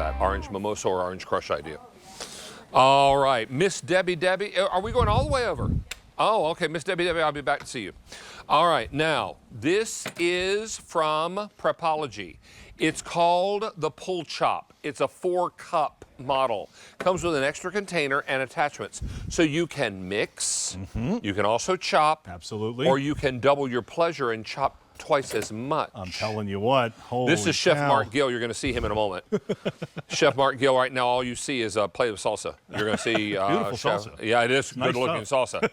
that orange mimosa or orange crush idea. All right, Miss Debbie, are we going all the way over? Oh, okay, Miss Debbie, I'll be back to see you. All right, now, this is from Prepology. It's called the Pull Chop. It's a 4-cup model. Comes with an extra container and attachments. So you can mix, you can also chop. Absolutely. Or you can double your pleasure and chop twice as much. I'm telling you what. Holy This is Chef cow. Mark Gill. You're going to see him in a moment. Chef Mark Gill, right now, all you see is a plate of salsa. You're going to see beautiful Chef, salsa. Yeah, it is Nice good-looking salsa.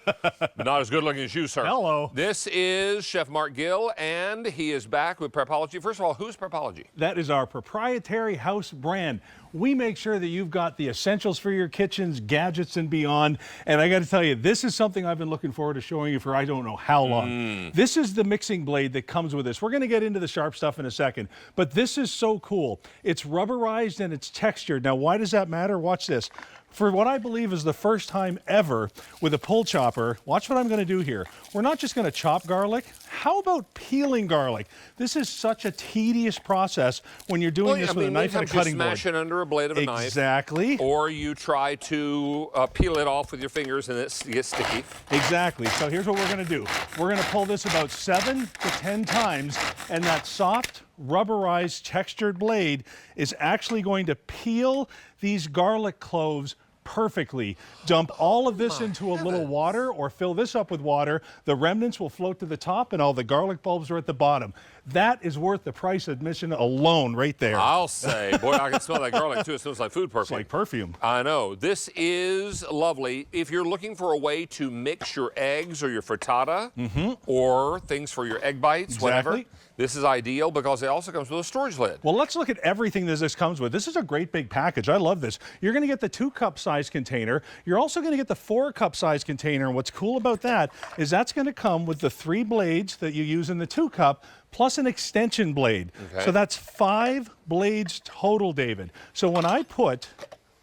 Not as good-looking as you, sir. Hello. This is Chef Mark Gill, and he is back with Prepology. First of all, who's Prepology? That is our proprietary house brand. We make sure that you've got the essentials for your kitchens, gadgets, and beyond. And I got to tell you, this is something I've been looking forward to showing you for I don't know how long. This is the mixing blade that comes with this. We're going to get into the sharp stuff in a second, but this is so cool. It's rubberized and it's textured. Now, why does that matter? Watch this. For what I believe is the first time ever with a pull chopper, watch what I'm going to do here. We're not just going to chop garlic. How about peeling garlic? This is such a tedious process when you're doing this with a knife and a cutting board. You smash it under a blade of a knife. Exactly. Or you try to peel it off with your fingers and it gets sticky. Exactly. So here's what we're going to do. We're going to pull this about 7 to 10 times, and that soft, rubberized, textured blade is actually going to peel these garlic cloves perfectly. Dump all of this into a little water or fill this up with water. The remnants will float to the top and all the garlic bulbs are at the bottom. That is worth the price of admission alone right there. I'll say, boy, I can smell that garlic too. It smells like food perfume. It's like perfume. I know. This is lovely. If you're looking for a way to mix your eggs or your frittata or things for your egg bites, whatever, this is ideal because it also comes with a storage lid. Well, let's look at everything that this comes with. This is a great big package. I love this. You're going to get the 2-cup size container. You're also going to get the 4-cup size container. And what's cool about that is that's going to come with the 3 blades that you use in the 2-cup plus an extension blade. Okay. So that's 5 blades total, David. So when I put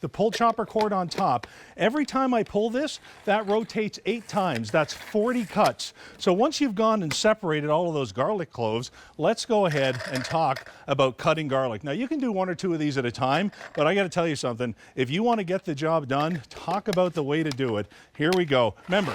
the pull chopper cord on top, every time I pull this, that rotates 8 times. That's 40 cuts. So once you've gone and separated all of those garlic cloves, let's go ahead and talk about cutting garlic. Now, you can do 1 or 2 of these at a time, but I got to tell you something. If you want to get the job done, talk about the way to do it. Here we go. Remember,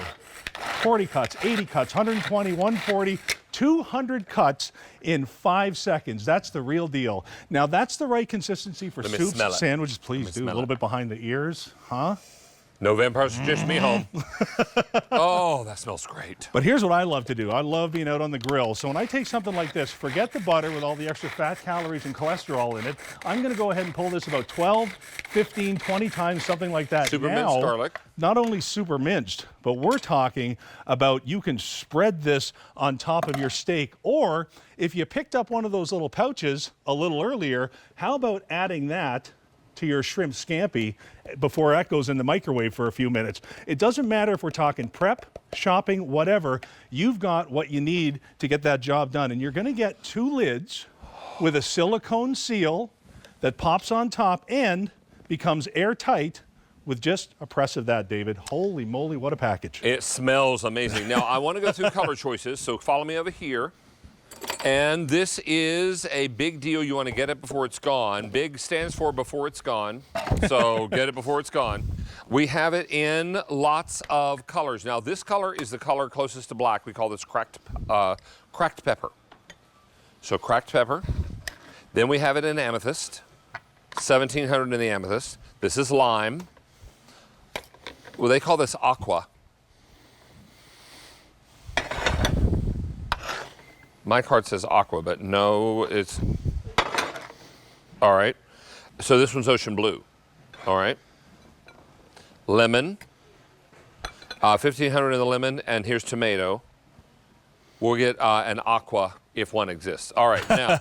40 cuts, 80 cuts, 120, 140, 200 cuts in 5 seconds. That's the real deal. Now, that's the right consistency for soups, sandwiches. Please do. A little bit behind the ears, huh? No vampires are just me home. Oh, that smells great. But here's what I love to do. I love being out on the grill. So when I take something like this, forget the butter with all the extra fat, calories, and cholesterol in it. I'm going to go ahead and pull this about 12, 15, 20 times, something like that. Super minced garlic. Not only super minced, but we're talking about you can spread this on top of your steak. Or if you picked up one of those little pouches a little earlier, how about adding that to your shrimp scampi before that goes in the microwave for a few minutes. It doesn't matter if we're talking prep, shopping, whatever. You've got what you need to get that job done. And you're going to get 2 lids with a silicone seal that pops on top and becomes airtight with just a press of that, David. Holy moly, what a package. It smells amazing. Now, I want to go through color choices, so follow me over here. And this is a big deal. You want to get it before it's gone. Big stands for before it's gone. So get it before it's gone. We have it in lots of colors. Now, this color is the color closest to black. We call this cracked pepper. So cracked pepper. Then we have it in amethyst. 1700 in the amethyst. This is lime. Well, they call this aqua. My card says aqua, but no, it's, all right. So this one's ocean blue, all right. Lemon, 1500 in the lemon, and here's tomato. We'll get an aqua if one exists. All right, now,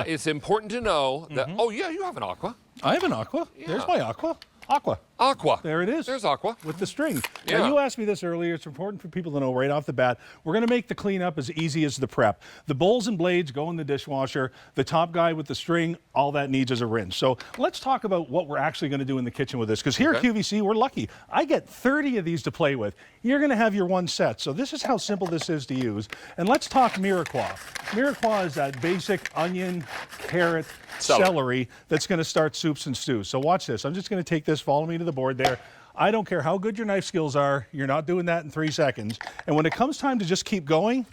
it's important to know that, oh yeah, you have an aqua. I have an aqua. Yeah. There's my aqua. Aqua. Aqua. There it is. There's Aqua. With the string. Yeah. Now, you asked me this earlier. It's important for people to know right off the bat. We're going to make the cleanup as easy as the prep. The bowls and blades go in the dishwasher. The top guy with the string, all that needs is a rinse. So let's talk about what we're actually going to do in the kitchen with this. Because here at QVC, we're lucky. I get 30 of these to play with. You're going to have your one set. So this is how simple this is to use. And let's talk Mirepoix. Mirepoix is that basic onion, carrot, celery that's going to start soups and stews. So watch this. I'm just going to take this, follow me to the board there. I don't care how good your knife skills are, you're not doing that in 3 seconds. And when it comes time to just keep going,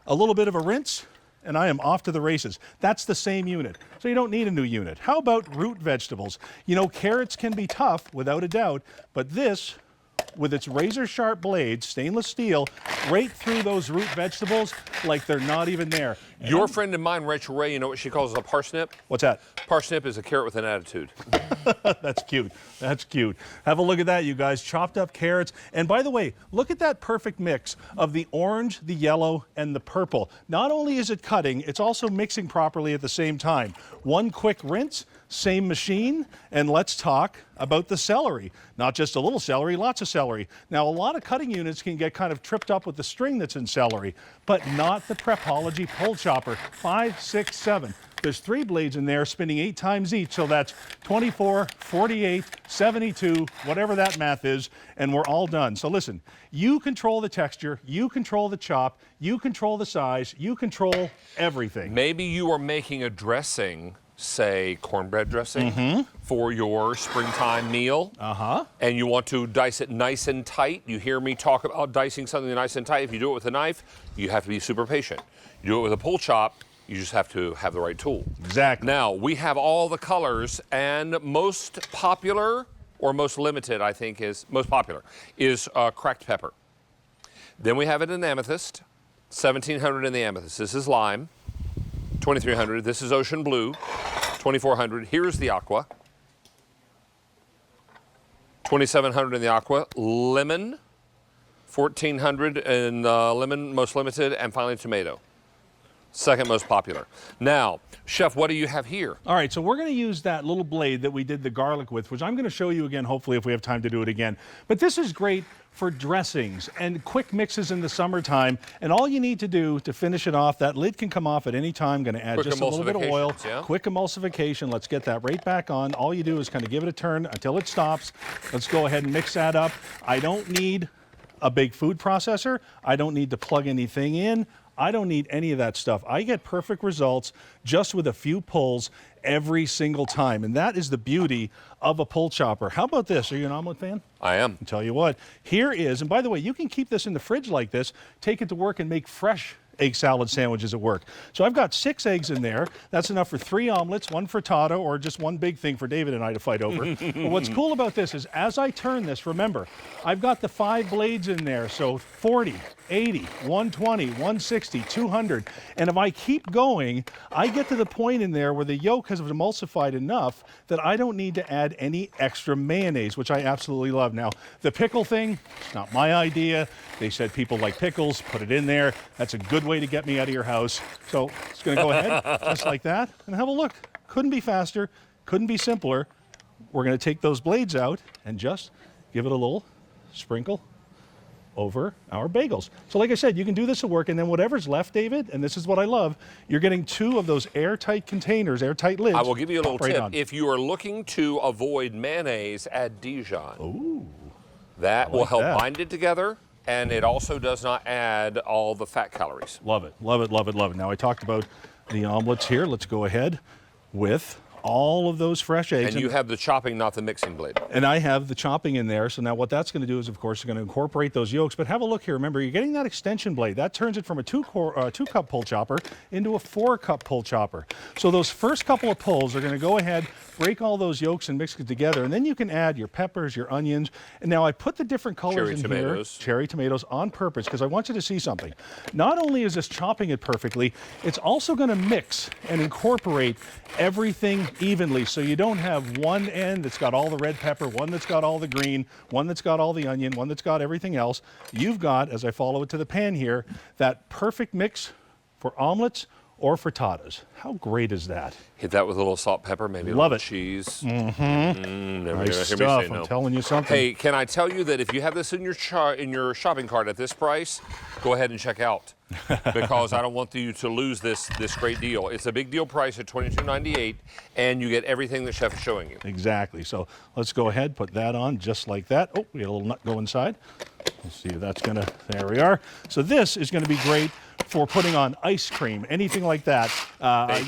a little bit of a rinse, and I am off to the races. That's the same unit, so you don't need a new unit. How about root vegetables? You know, carrots can be tough, without a doubt, but this, with its razor-sharp blades, stainless steel, right through those root vegetables like they're not even there. And Your friend of mine, Rachel Ray, you know what she calls a parsnip? What's that? Parsnip is a carrot with an attitude. That's cute. That's cute. Have a look at that, you guys. Chopped up carrots. And by the way, look at that perfect mix of the orange, the yellow, and the purple. Not only is it cutting, it's also mixing properly at the same time. One quick rinse, same machine, and let's talk about the celery. Not just a little celery, lots of celery. Now, a lot of cutting units can get kind of tripped up with the string that's in celery, but not the Prepology pull chopper. 5, 6, 7. There's 3 blades in there spinning 8 times each, so that's 24, 48, 72, whatever that math is, and we're all done. So listen, you control the texture, you control the chop, you control the size, you control everything. Maybe you are making a dressing, say cornbread dressing, for your springtime meal, and you want to dice it nice and tight. You hear me talk about dicing something nice and tight. If you do it with a knife, you have to be super patient. You do it with a pull chop, you just have to have the right tool. Exactly. Now, we have all the colors, and most popular, or most limited, I think is, most popular, is cracked pepper. Then we have it in amethyst, 1700 in the amethyst. This is lime, 2300. This is ocean blue, 2400. Here's the aqua, 2700 in the aqua. Lemon, 1400 in lemon, most limited, and finally tomato. Second most popular. Now, Chef, what do you have here? All right, so we're going to use that little blade that we did the garlic with, which I'm going to show you again, hopefully, if we have time to do it again. But this is great for dressings and quick mixes in the summertime. And all you need to do to finish it off, that lid can come off at any time. Going to add just a little bit of oil. Yeah. Quick emulsification. Let's get that right back on. All you do is kind of give it a turn until it stops. Let's go ahead and mix that up. I don't need a big food processor. I don't need to plug anything in. I don't need any of that stuff. I get perfect results just with a few pulls every single time. And that is the beauty of a pull chopper. How about this? Are you an omelet fan? I am. I'll tell you what, here is, and by the way, you can keep this in the fridge like this, take it to work and make fresh egg salad sandwiches at work. So I've got 6 eggs in there. That's enough for 3 omelets, 1 frittata, or just one big thing for David and I to fight over. But what's cool about this is as I turn this, remember, I've got the 5 blades in there. So 40, 80, 120, 160, 200. And if I keep going, I get to the point in there where the yolk has emulsified enough that I don't need to add any extra mayonnaise, which I absolutely love. Now, the pickle thing, it's not my idea. They said people like pickles, put it in there. That's a good way to get me out of your house. So it's going to go ahead just like that and have a look. Couldn't be faster, couldn't be simpler. We're going to take those blades out and just give it a little sprinkle over our bagels. So like I said, you can do this at work, and then whatever's left, David, and this is what I love, you're getting 2 of those airtight containers, airtight lids. I will give you a little right tip. on. If you are looking to avoid mayonnaise, add Dijon. Ooh. That will like help that. bind it together, and it also does not add all the fat calories. Love it, love it, love it, love it. Now I talked about the omelets here. Let's go ahead with all of those fresh eggs. And you have the chopping, not the mixing blade. And I have the chopping in there. So now what that's going to do is, of course, you're going to incorporate those yolks. But have a look here. Remember, you're getting that extension blade. That turns it from a 2-cup pull chopper into a 4-cup pull chopper. So those first couple of pulls are going to go ahead, break all those yolks and mix it together. And then you can add your peppers, your onions. And now I put the different colors in here. Cherry tomatoes on purpose, because I want you to see something. Not only is this chopping it perfectly, it's also going to mix and incorporate everything evenly, so you don't have one end that's got all the red pepper, one that's got all the green, one that's got all the onion, one that's got everything else. You've got, as I follow it to the pan here, that perfect mix for omelets or frittatas. How great is that? Hit that with a little salt, pepper, maybe a Love little it. cheese. Nice Hear me stuff. say no. I'm telling you something. Hey, can I tell you that if you have this in your shopping cart at this price, go ahead and check out because I don't want you to lose this great deal. It's a big deal price at $22.98, and you get everything the chef is showing you. Exactly. So let's go ahead, put that on just like that. Oh, we got a little nut go inside. Let's see if that's gonna, there we are. So this is gonna be great for putting on ice cream, anything like that.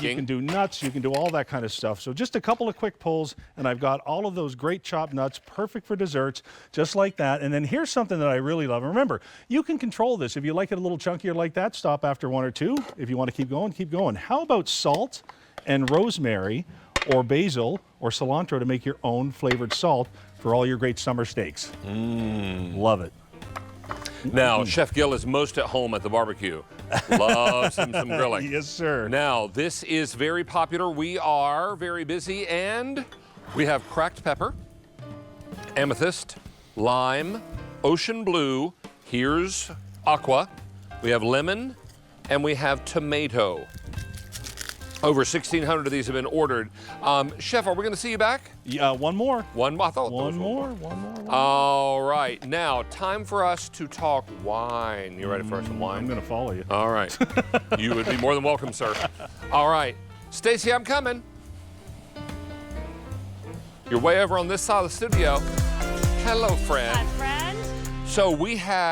You can do nuts, you can do all that kind of stuff. So just a couple of quick pulls, and I've got all of those great chopped nuts, perfect for desserts, just like that. And then here's something that I really love. And remember, you can control this. If you like it a little chunkier like that, stop after 1 or 2. If you want to keep going, keep going. How about salt and rosemary or basil or cilantro to make your own flavored salt for all your great summer steaks? Love it. Now, Chef Gil is most at home at the barbecue. Loves him some grilling. Yes, sir. Now, this is very popular. We are very busy, and we have cracked pepper, amethyst, lime, ocean blue, here's aqua, we have lemon, and we have tomato. Over 1,600 of these have been ordered. Chef, are we going to see you back? Yeah, one more. One more? I thought One more. All right. Now, time for us to talk wine. You ready for some wine? I'm going to follow you. All right. You would be more than welcome, sir. All right. Stacy, I'm coming. You're way over on this side of the studio. Hello, friend. Hi, friend. So we have